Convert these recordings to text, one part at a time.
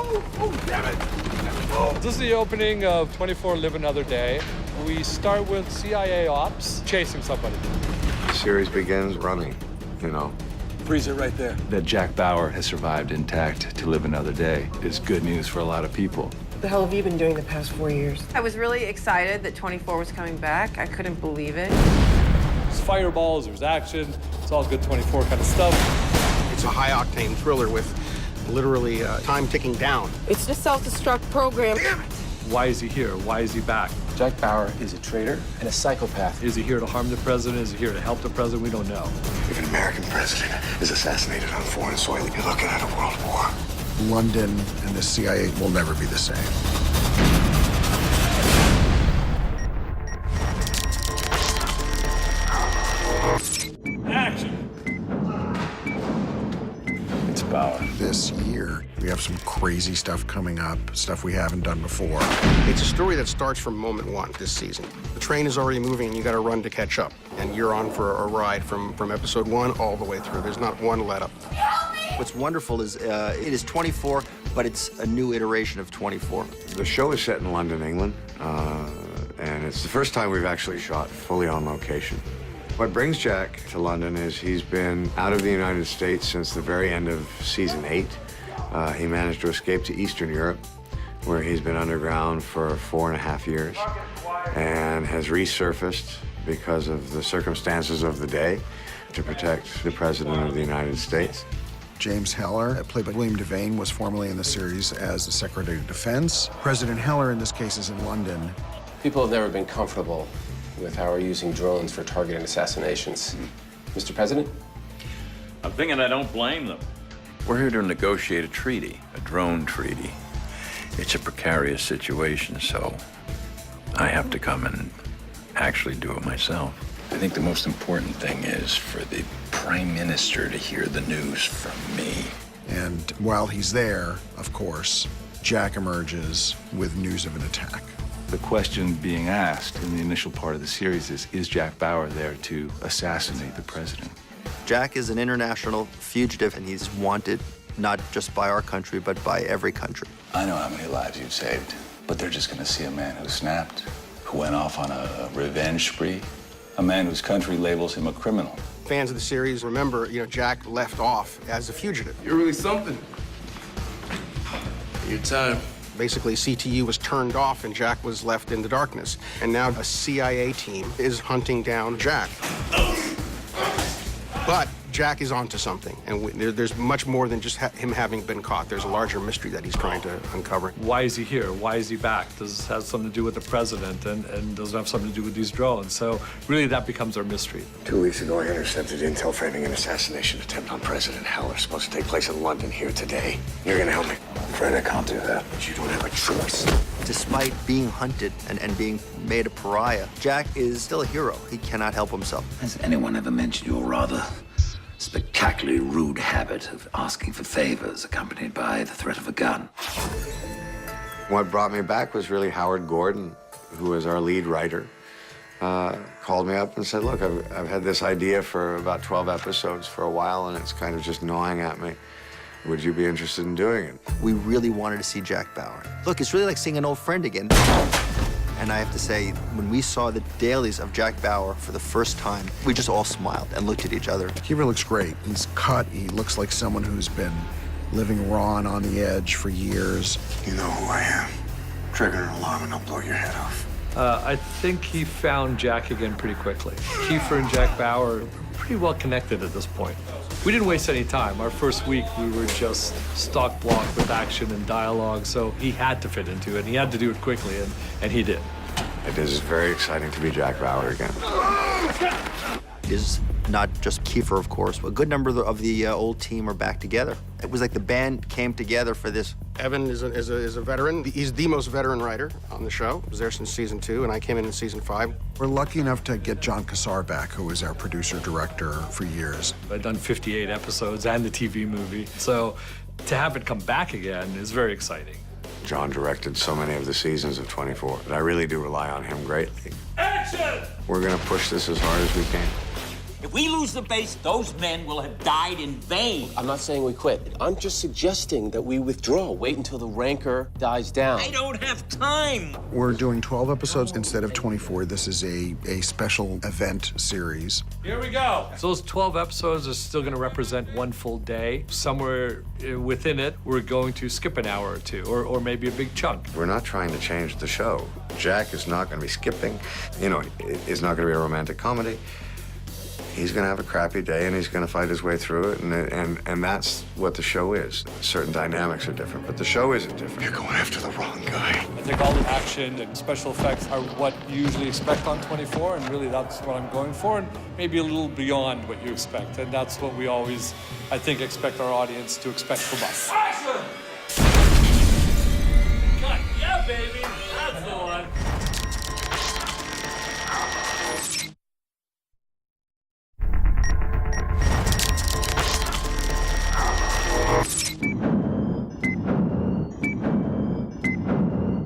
Oh, damn it! This is the opening of 24 Live Another Day. We start with CIA ops chasing somebody. The series begins running, you know. Freeze it right there. That Jack Bauer has survived intact to live another day is good news for a lot of people. What the hell have you been doing the past 4 years? I was really excited that 24 was coming back. I couldn't believe it. There's fireballs, there's action. It's all good 24 kind of stuff. It's a high-octane thriller with literally time ticking down. It's the self-destruct program. Damn it! Why is he here? Why is he back? Jack Bauer is a traitor and a psychopath. Is he here to harm the president? Is he here to help the president? We don't know. If an American president is assassinated on foreign soil, you're looking at a world war. London and the CIA will never be the same. Action! It's Bauer. This year, we have some crazy stuff coming up, stuff we haven't done before. It's a story that starts from moment one this season. The train is already moving and you gotta run to catch up. And you're on for a ride from episode 1 all the way through. There's not one let up. What's wonderful is it is 24, but it's a new iteration of 24. The show is set in London, England, and it's the first time we've actually shot fully on location. What brings Jack to London is he's been out of the United States since the very end of season 8. He managed to escape to Eastern Europe, where he's been underground for 4.5 years, and has resurfaced because of the circumstances of the day to protect the President of the United States. James Heller, played by William Devane, was formerly in the series as the Secretary of Defense. President Heller, in this case, is in London. People have never been comfortable with how we're using drones for targeting assassinations. Mr. President? I'm thinking I don't blame them. We're here to negotiate a treaty, a drone treaty. It's a precarious situation, so I have to come and actually do it myself. I think the most important thing is for the Prime Minister to hear the news from me. And while he's there, of course, Jack emerges with news of an attack. The question being asked in the initial part of the series is Jack Bauer there to assassinate the president? Jack is an international fugitive, and he's wanted not just by our country, but by every country. I know how many lives you've saved, but they're just gonna see a man who snapped, who went off on a revenge spree, a man whose country labels him a criminal. Fans of the series remember, Jack left off as a fugitive. You're really something. Your time. Basically, CTU was turned off and Jack was left in the darkness. And now a CIA team is hunting down Jack. But Jack is onto something, and there's much more than just him having been caught. There's a larger mystery that he's trying to uncover. Why is he here? Why is he back? Does this have something to do with the president and does it have something to do with these drones? So really that becomes our mystery. 2 weeks ago, I intercepted intel framing an assassination attempt on President Heller, supposed to take place in London here today. You're gonna help me? I'm afraid I can't do that. But you don't have a choice. Despite being hunted and being made a pariah, Jack is still a hero. He cannot help himself. Has anyone ever mentioned your rather spectacularly rude habit of asking for favors accompanied by the threat of a gun? What brought me back was really Howard Gordon, who was our lead writer, called me up and said, look, I've had this idea for about 12 episodes for a while, and it's kind of just gnawing at me. Would you be interested in doing it? We really wanted to see Jack Bauer. Look, it's really like seeing an old friend again. And I have to say, when we saw the dailies of Jack Bauer for the first time, we just all smiled and looked at each other. Kiefer looks great. He's cut. He looks like someone who's been living raw and on the edge for years. You know who I am. Trigger an alarm and I'll blow your head off. I think he found Jack again pretty quickly. Kiefer and Jack Bauer are pretty well connected at this point. We didn't waste any time. Our first week, we were just stock block with action and dialogue, so he had to fit into it, and he had to do it quickly, and he did. It is very exciting to be Jack Bauer again. It is not just Kiefer, of course, but a good number of the old team are back together. It was like the band came together for this. Evan is a veteran. He's the most veteran writer on the show. He was there since season 2, and I came in season 5. We're lucky enough to get John Cassar back, who was our producer-director for years. I've done 58 episodes and the TV movie, so to have it come back again is very exciting. John directed so many of the seasons of 24, but I really do rely on him greatly. Action! We're gonna push this as hard as we can. If we lose the base, those men will have died in vain. I'm not saying we quit. I'm just suggesting that we withdraw. Wait until the rancor dies down. I don't have time. We're doing 12 episodes instead of 24. This is a special event series. Here we go. So those 12 episodes are still going to represent one full day. Somewhere within it, we're going to skip an hour or two, or maybe a big chunk. We're not trying to change the show. Jack is not going to be skipping. You know, it's not going to be a romantic comedy. He's going to have a crappy day, and he's going to fight his way through it, and that's what the show is. Certain dynamics are different, but the show isn't different. You're going after the wrong guy. I think all the action and special effects are what you usually expect on 24, and really that's what I'm going for, and maybe a little beyond what you expect. And that's what we always, I think, expect our audience to expect from us. Action! God, yeah, baby. That's the one.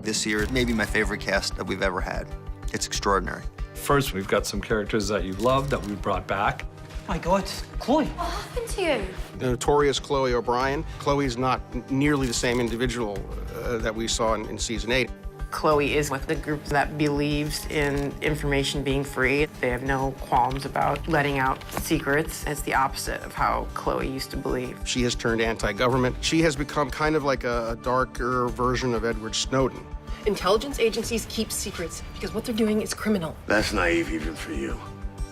This year, maybe my favorite cast that we've ever had. It's extraordinary. First, we've got some characters that you love that we brought back. My God, Chloe. What happened to you? The notorious Chloe O'Brien. Chloe's not nearly the same individual that we saw in season 8. Chloe is with the group that believes in information being free. They have no qualms about letting out secrets. It's the opposite of how Chloe used to believe. She has turned anti-government. She has become kind of like a darker version of Edward Snowden. Intelligence agencies keep secrets because what they're doing is criminal. That's naive even for you.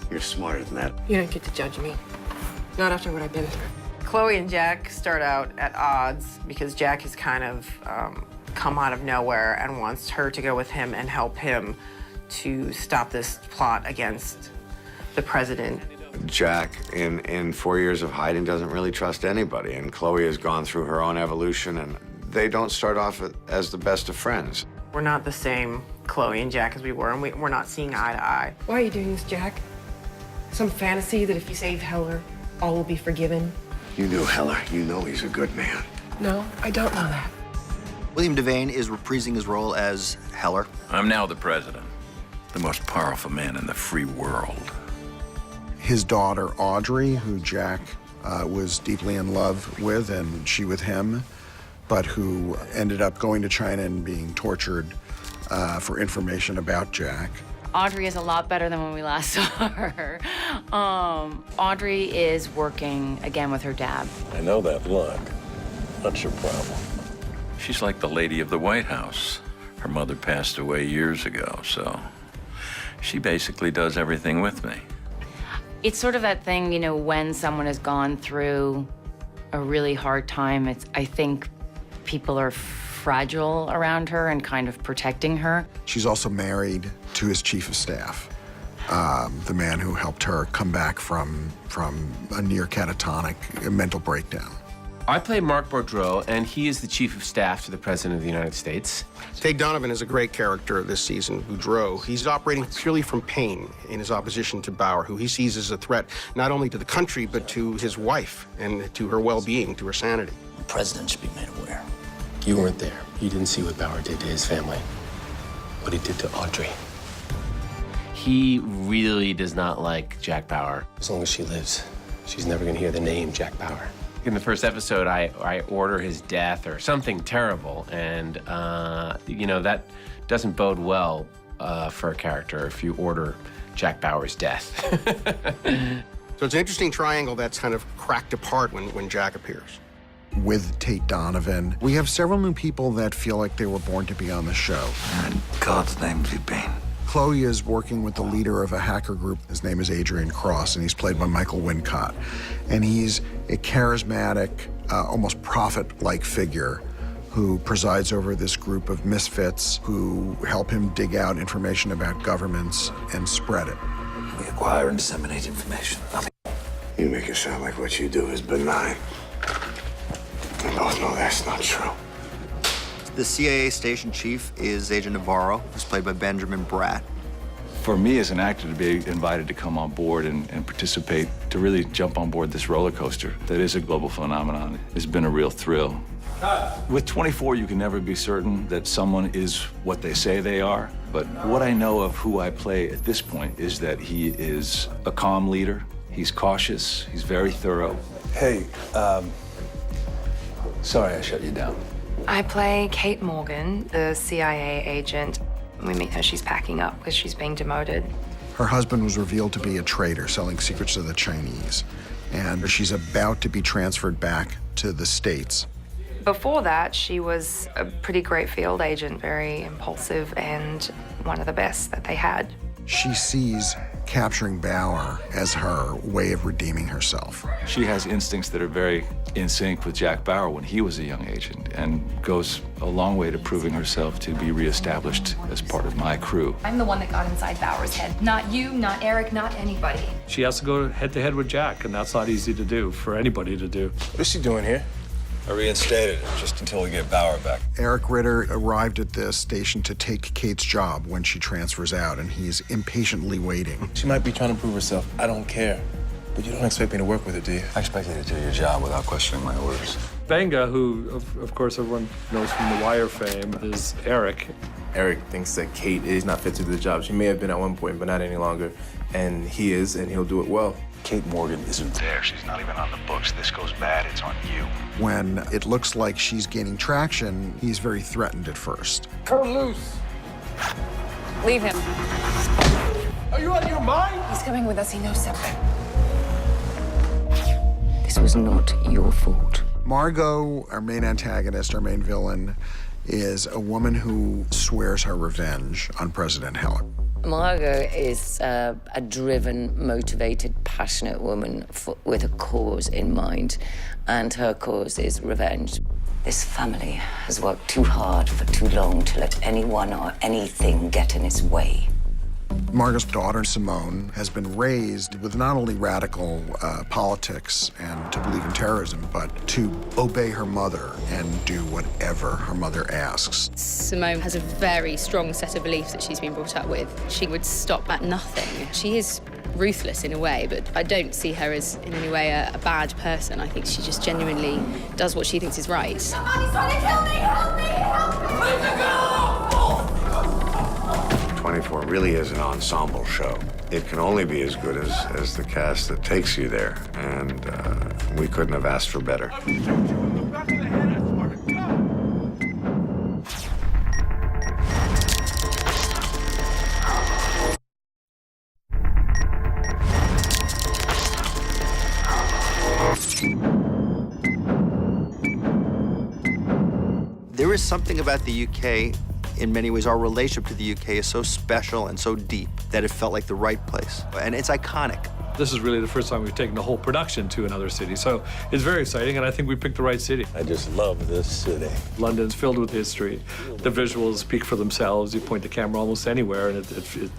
You're smarter than that. You don't get to judge me. Not after what I've been through. Chloe and Jack start out at odds because Jack has kind of come out of nowhere and wants her to go with him and help him to stop this plot against the president. Jack, in 4 years of hiding, doesn't really trust anybody, and Chloe has gone through her own evolution, and they don't start off as the best of friends. We're not the same Chloe and Jack as we were, and we're not seeing eye to eye. Why are you doing this, Jack? Some fantasy that if you save Heller, all will be forgiven? You knew Heller. You know he's a good man. No, I don't know that. William Devane is reprising his role as Heller. I'm now the president, the most powerful man in the free world. His daughter, Audrey, who Jack was deeply in love with, and she with him, but who ended up going to China and being tortured for information about Jack. Audrey is a lot better than when we last saw her. Audrey is working again with her dad. I know that look. What's your problem? She's like the lady of the White House. Her mother passed away years ago, so she basically does everything with me. It's sort of that thing, you know, when someone has gone through a really hard time, I think people are fragile around her and kind of protecting her. She's also married to his chief of staff, the man who helped her come back from a near catatonic mental breakdown. I play Mark Boudreau, and he is the chief of staff to the President of the United States. Tate Donovan is a great character this season, Boudreau. He's operating purely from pain in his opposition to Bauer, who he sees as a threat not only to the country, but to his wife and to her well-being, to her sanity. The president should be made aware. You weren't there. You didn't see what Bauer did to his family, what he did to Audrey. He really does not like Jack Bauer. As long as she lives, she's never going to hear the name Jack Bauer. In the first episode, I order his death or something terrible, and, you know, that doesn't bode well for a character if you order Jack Bauer's death. So it's an interesting triangle that's kind of cracked apart when Jack appears. With Tate Donovan, we have several new people that feel like they were born to be on the show. In God's name have you been? Chloe is working with the leader of a hacker group. His name is Adrian Cross, and he's played by Michael Wincott. And he's a charismatic, almost prophet-like figure who presides over this group of misfits who help him dig out information about governments and spread it. We acquire and disseminate information. Nothing. You make it sound like what you do is benign. We both know that's not true. The CIA station chief is Agent Navarro, who's played by Benjamin Bratt. For me as an actor to be invited to come on board and participate, to really jump on board this roller coaster that is a global phenomenon, has been a real thrill. With 24, you can never be certain that someone is what they say they are. But what I know of who I play at this point is that he is a calm leader. He's cautious. He's very thorough. Hey, sorry I shut you down. I play Kate Morgan, the CIA agent. We meet her, she's packing up because she's being demoted. Her husband was revealed to be a traitor selling secrets to the Chinese, and she's about to be transferred back to the States. Before that, she was a pretty great field agent, very impulsive and one of the best that they had. She sees capturing Bauer as her way of redeeming herself. She has instincts that are very in sync with Jack Bauer when he was a young agent, and goes a long way to proving herself to be reestablished as part of my crew. I'm the one that got inside Bauer's head. Not you, not Eric, not anybody. She has to go head-to-head with Jack, and that's not easy to do for anybody to do. What is she doing here? I reinstated her just until we get Bauer back. Eric Ritter arrived at this station to take Kate's job when she transfers out, and he's impatiently waiting. She might be trying to prove herself. I don't care. But you don't expect me to work with her, do you? I expect you to do your job without questioning my orders. Benga, who, of course, everyone knows from The Wire fame, is Eric. Eric thinks that Kate is not fit to do the job. She may have been at one point, but not any longer. And he is, and he'll do it well. Kate Morgan isn't there. She's not even on the books. This goes bad, it's on you. When it looks like she's gaining traction, he's very threatened at first. Cut her loose. Leave him. Are you out of your mind? He's coming with us. He knows something. This was not your fault. Margot, our main antagonist, our main villain, is a woman who swears her revenge on President Heller. Margot is a driven, motivated, passionate woman with a cause in mind, and her cause is revenge. This family has worked too hard for too long to let anyone or anything get in its way. Margot's daughter, Simone, has been raised with not only radical politics and to believe in terrorism, but to obey her mother and do whatever her mother asks. Simone has a very strong set of beliefs that she's been brought up with. She would stop at nothing. She is ruthless in a way, but I don't see her as in any way a bad person. I think she just genuinely does what she thinks is right. Somebody's trying to kill me! Help me! Help me! Leave the girl! 24 really is an ensemble show. It can only be as good as the cast that takes you there, and we couldn't have asked for better. There is something about the UK. In many ways, our relationship to the UK is so special and so deep that it felt like the right place. And it's iconic. This is really the first time we've taken the whole production to another city, so it's very exciting, and I think we picked the right city. I just love this city. London's filled with history. The visuals speak for themselves. You point the camera almost anywhere, and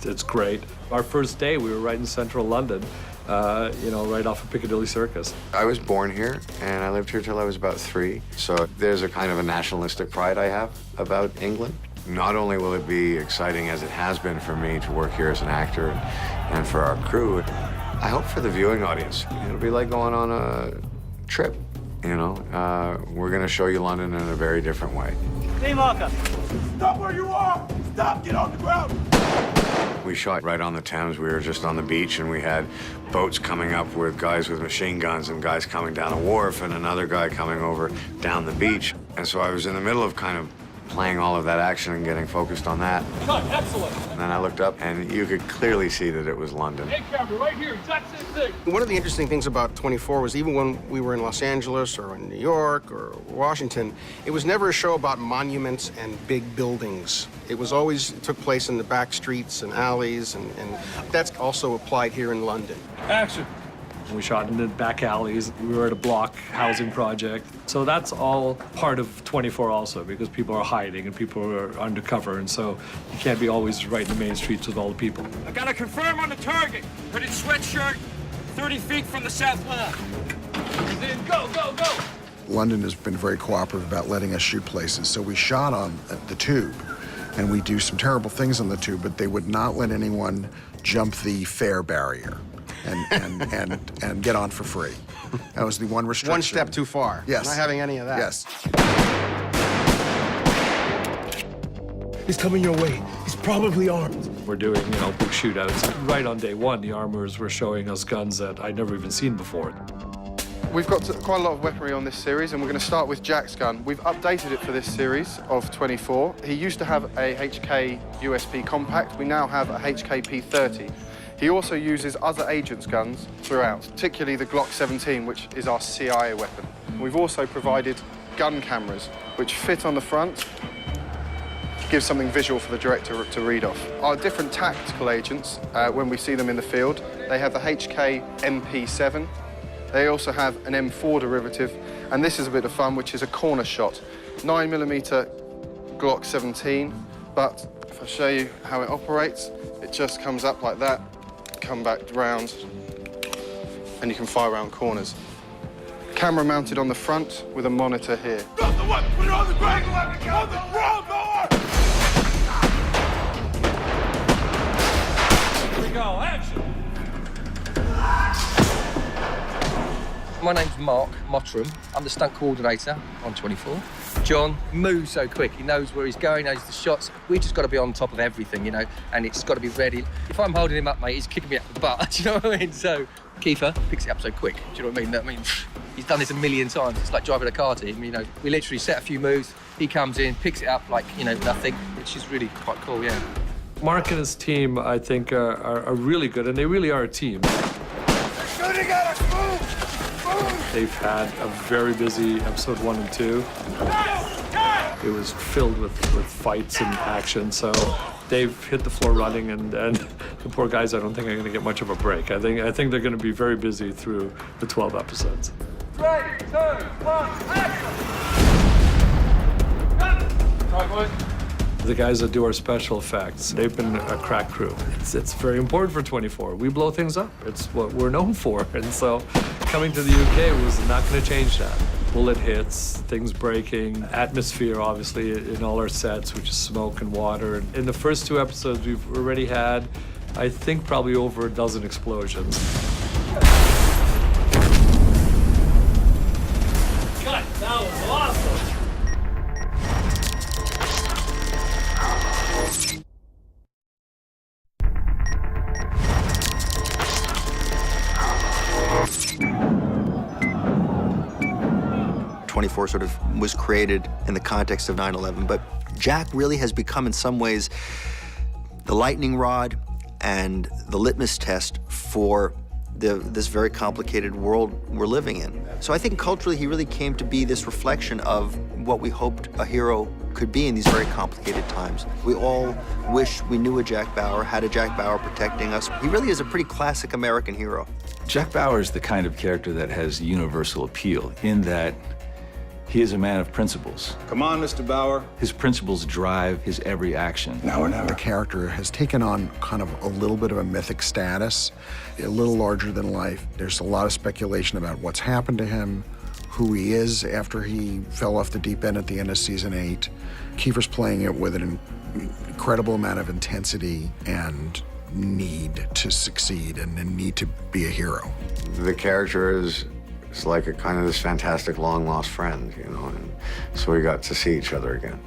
it's great. Our first day, we were right in central London, right off of Piccadilly Circus. I was born here, and I lived here till I was about 3, so there's a kind of a nationalistic pride I have about England. Not only will it be exciting as it has been for me to work here as an actor and for our crew, I hope for the viewing audience. It'll be like going on a trip, We're gonna show you London in a very different way. Hey, Marco. Stop where you are! Stop! Get on the ground! We shot right on the Thames. We were just on the beach, and we had boats coming up with guys with machine guns and guys coming down a wharf and another guy coming over down the beach. And so I was in the middle of kind of playing all of that action and getting focused on that. Cut, excellent. And then I looked up, and you could clearly see that it was London. Hey, camera, right here, exact same thing. One of the interesting things about 24 was even when we were in Los Angeles or in New York or Washington, it was never a show about monuments and big buildings. It was always, it took place in the back streets and alleys, and that's also applied here in London. Action. We shot in the back alleys. We were at a block housing project. So that's all part of 24 also, because people are hiding and people are undercover, and so you can't be always right in the main streets with all the people. I gotta confirm on the target. Hooded sweatshirt, 30 feet from the south left. Then go, go, go. London has been very cooperative about letting us shoot places, so we shot on the Tube, and we do some terrible things on the Tube, but they would not let anyone jump the fare barrier and get on for free. That was the one restriction. One step too far. Yes. Not having any of that. Yes. He's coming your way. He's probably armed. We're doing, big shootouts. Right on day one, the armorers were showing us guns that I'd never even seen before. We've got quite a lot of weaponry on this series, and we're going to start with Jack's gun. We've updated it for this series of 24. He used to have a HK USP compact. We now have a HK P30. He also uses other agents' guns throughout, particularly the Glock 17, which is our CIA weapon. We've also provided gun cameras, which fit on the front, gives something visual for the director to read off. Our different tactical agents, when we see them in the field, they have the HK MP7. They also have an M4 derivative, and this is a bit of fun, which is a corner shot. 9mm Glock 17, but if I show you how it operates, it just comes up like that, come back round, and you can fire around corners. Camera mounted on the front with a monitor here. Drop the weapon, put it on the ground, on the ground, Here we go, action! My name's Mark Mottram. I'm the stunt coordinator on 24. John moves so quick. He knows where he's going, knows the shots. We just got to be on top of everything, and it's got to be ready. If I'm holding him up, mate, he's kicking me up the butt. Do you know what I mean? So Kiefer picks it up so quick. Do you know what I mean? He's done this a million times. It's like driving a car team. We literally set a few moves. He comes in, picks it up like nothing, which is really quite cool. Yeah. Mark and his team, I think, are really good, and they really are a team. Shooting at us, move! They've had a very busy episode 1 and 2. It was filled with fights and action, so they've hit the floor running, and the poor guys, I don't think are going to get much of a break. I think they're going to be very busy through the 12 episodes. 3, 2, 1, action! Try, boys. The guys that do our special effects, they've been a crack crew. It's very important for 24. We blow things up. It's what we're known for. And so coming to the UK was not going to change that. Bullet hits, things breaking, atmosphere, obviously, in all our sets, which is smoke and water. In the first 2 episodes, we've already had, I think, probably over a dozen explosions. God, that was awesome! 24 sort of was created in the context of 9/11, but Jack really has become in some ways the lightning rod and the litmus test for this very complicated world we're living in. So I think culturally he really came to be this reflection of what we hoped a hero could be in these very complicated times. We all wish we knew a Jack Bauer, had a Jack Bauer protecting us. He really is a pretty classic American hero. Jack Bauer is the kind of character that has universal appeal in that he is a man of principles. Come on, Mr. Bauer. His principles drive his every action. Now or never. The character has taken on kind of a little bit of a mythic status, a little larger than life. There's a lot of speculation about what's happened to him, who he is after he fell off the deep end at the end of season 8. Kiefer's playing it with an incredible amount of intensity and need to succeed and a need to be a hero. The character is like a kind of this fantastic long-lost friend, and so we got to see each other again.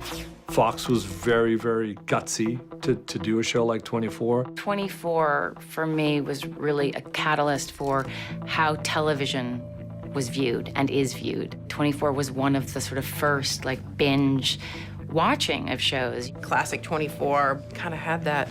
Fox was very, very gutsy to do a show like 24. 24, for me, was really a catalyst for how television was viewed and is viewed. 24 was one of the sort of first, binge watching of shows. Classic 24 kind of had that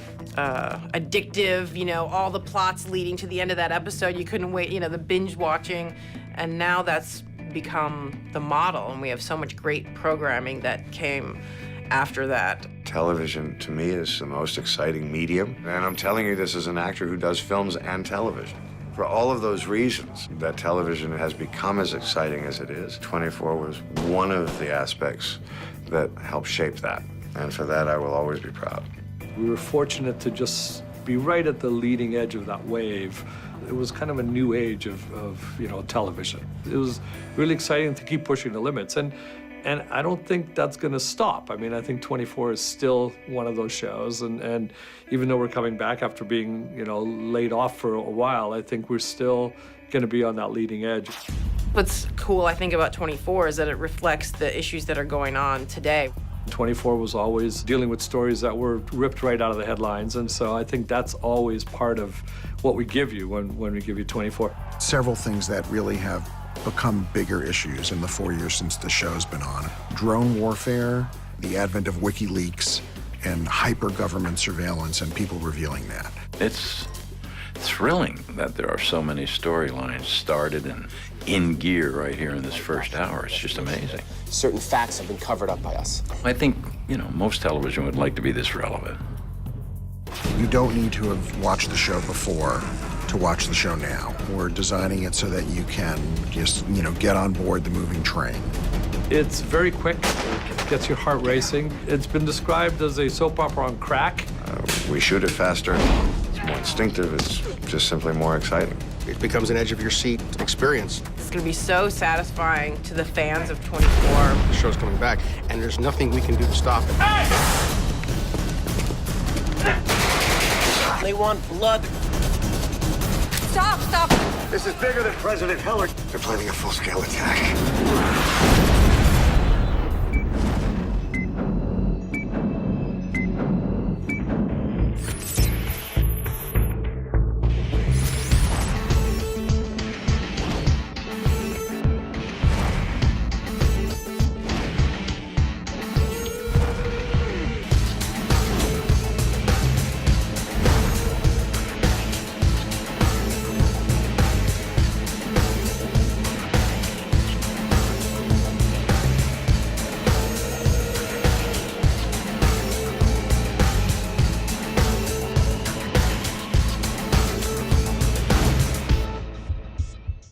addictive, all the plots leading to the end of that episode. You couldn't wait, the binge watching. And now that's become the model, and we have so much great programming that came after that. Television, to me, is the most exciting medium. And I'm telling you this as an actor who does films and television. For all of those reasons that television has become as exciting as it is, 24 was one of the aspects that helped shape that. And for that, I will always be proud. We were fortunate to just be right at the leading edge of that wave. It was kind of a new age of television. It was really exciting to keep pushing the limits. And I don't think that's going to stop. I mean, I think 24 is still one of those shows. And even though we're coming back after being, laid off for a while, I think we're still going to be on that leading edge. What's cool, I think, about 24 is that it reflects the issues that are going on today. 24 was always dealing with stories that were ripped right out of the headlines, and so I think that's always part of what we give you when we give you 24. Several things that really have become bigger issues in the 4 years since the show's been on. Drone warfare, the advent of WikiLeaks, and hyper-government surveillance and people revealing that. It's thrilling that there are so many storylines started and in gear right here in this first hour. It's just amazing. Certain facts have been covered up by us. I think, most television would like to be this relevant. You don't need to have watched the show before to watch the show now. We're designing it so that you can just, get on board the moving train. It's very quick, it gets your heart racing. It's been described as a soap opera on crack. We shoot it faster. It's more instinctive. It's just simply more exciting. It becomes an edge-of-your-seat experience. It's going to be so satisfying to the fans of 24. The show's coming back, and there's nothing we can do to stop it. They want blood. Stop! This is bigger than President Heller. They're planning a full-scale attack.